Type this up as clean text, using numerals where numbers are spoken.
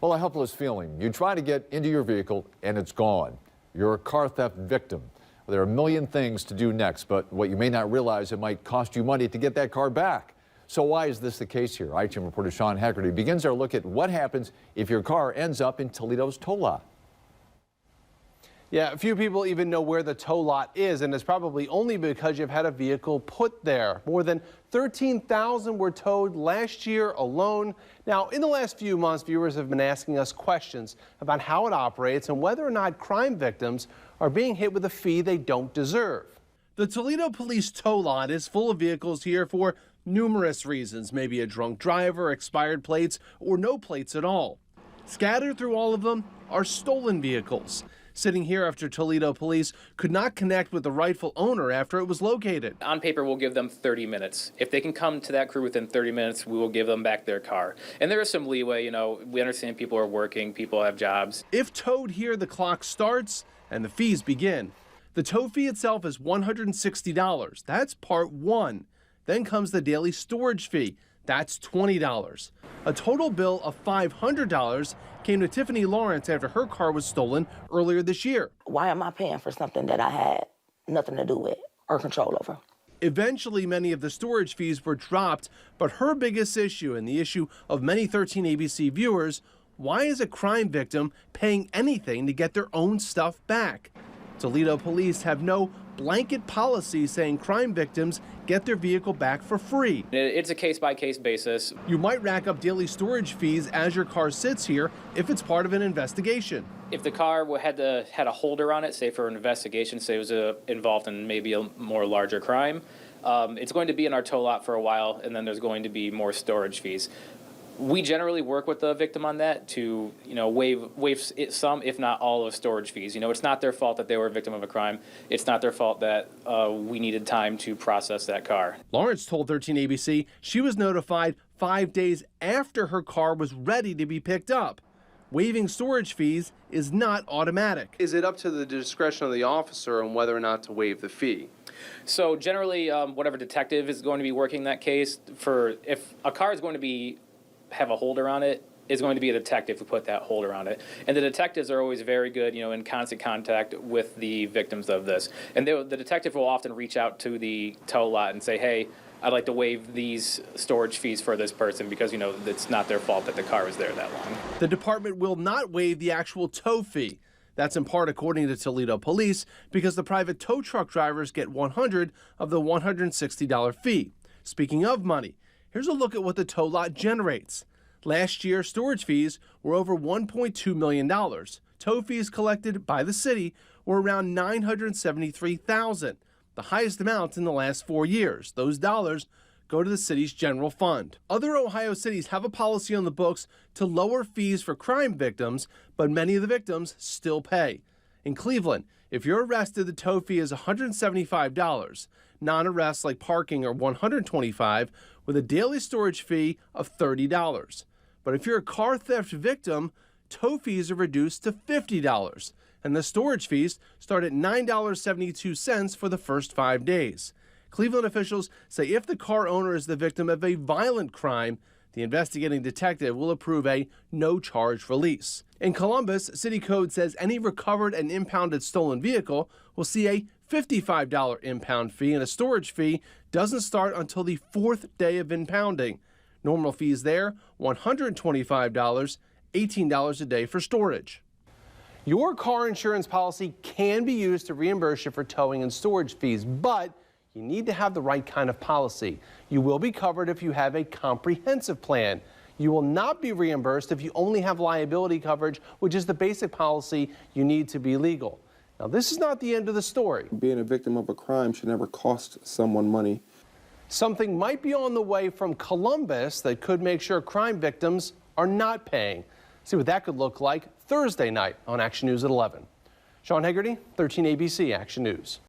Well, a helpless feeling. You try to get into your vehicle and it's gone. You're a car theft victim. Well, there are a million things to do next, but what you may not realize, it might cost you money to get that car back. So why is this the case here? ITM reporter Sean Haggerty begins our look at what happens if your car ends up in Toledo's tow lot. Yeah, few people even know where the tow lot is, and it's probably only because you've had a vehicle put there. More than 13,000 were towed last year alone. Now, in the last few months, viewers have been asking us questions about how it operates and whether or not crime victims are being hit with a fee they don't deserve. The Toledo Police tow lot is full of vehicles here for numerous reasons, maybe a drunk driver, expired plates, or no plates at all. Scattered through all of them are stolen vehicles. Sitting here after Toledo police could not connect with the rightful owner after it was located. On paper, we'll give them 30 minutes. If they can come to that crew within 30 minutes, we will give them back their car. And there is some leeway, you know, we understand people are working, people have jobs. If towed here, the clock starts and the fees begin. The tow fee itself is $160. That's part one. Then comes the daily storage fee. That's $20. A total bill of $500 came to Tiffany Lawrence after her car was stolen earlier this year. Why am I paying for something that I had nothing to do with or control over? Eventually, many of the storage fees were dropped, but her biggest issue and the issue of many 13 ABC viewers, why is a crime victim paying anything to get their own stuff back? Toledo police have no blanket policy saying crime victims get their vehicle back for free. It's a case-by-case basis. You might rack up daily storage fees as your car sits here if it's part of an investigation. If the car had a holder on it, say for an investigation, say it was involved in maybe a more larger crime, it's going to be in our tow lot for a while, and then there's going to be more storage fees. We generally work with the victim on that to, you know, waive some, if not all, of storage fees. You know, it's not their fault that they were a victim of a crime. It's not their fault that we needed time to process that car. Lawrence told 13 ABC she was notified 5 days after her car was ready to be picked up. Waiving storage fees is not automatic. Is it up to the discretion of the officer on whether or not to waive the fee? So generally, whatever detective is going to be working that case, if a car is going to have a holder on it, is going to be a detective who put that holder on it. And the detectives are always very good, you know, in constant contact with the victims of this. And the detective will often reach out to the tow lot and say, hey, I'd like to waive these storage fees for this person because, you know, it's not their fault that the car was there that long. The department will not waive the actual tow fee. That's in part according to Toledo police because the private tow truck drivers get $100 of the $160 fee. Speaking of money, here's a look at what the tow lot generates. Last year, storage fees were over $1.2 million. Tow fees collected by the city were around $973,000, the highest amount in the last 4 years. Those dollars go to the city's general fund. Other Ohio cities have a policy on the books to lower fees for crime victims, but many of the victims still pay. In Cleveland, if you're arrested, the tow fee is $175. Non-arrests like parking are $125, with a daily storage fee of $30. But if you're a car theft victim, tow fees are reduced to $50, and the storage fees start at $9.72 for the first 5 days. Cleveland officials say if the car owner is the victim of a violent crime, the investigating detective will approve a no-charge release. In Columbus, City Code says any recovered and impounded stolen vehicle will see a $55 impound fee, and a storage fee doesn't start until the 4th day of impounding. Normal fees there, $125, $18 a day for storage. Your car insurance policy can be used to reimburse you for towing and storage fees, but you need to have the right kind of policy. You will be covered if you have a comprehensive plan. You will not be reimbursed if you only have liability coverage, which is the basic policy you need to be legal. Now, this is not the end of the story. Being a victim of a crime should never cost someone money. Something might be on the way from Columbus that could make sure crime victims are not paying. See what that could look like Thursday night on Action News at 11. Sean Haggerty, 13 ABC Action News.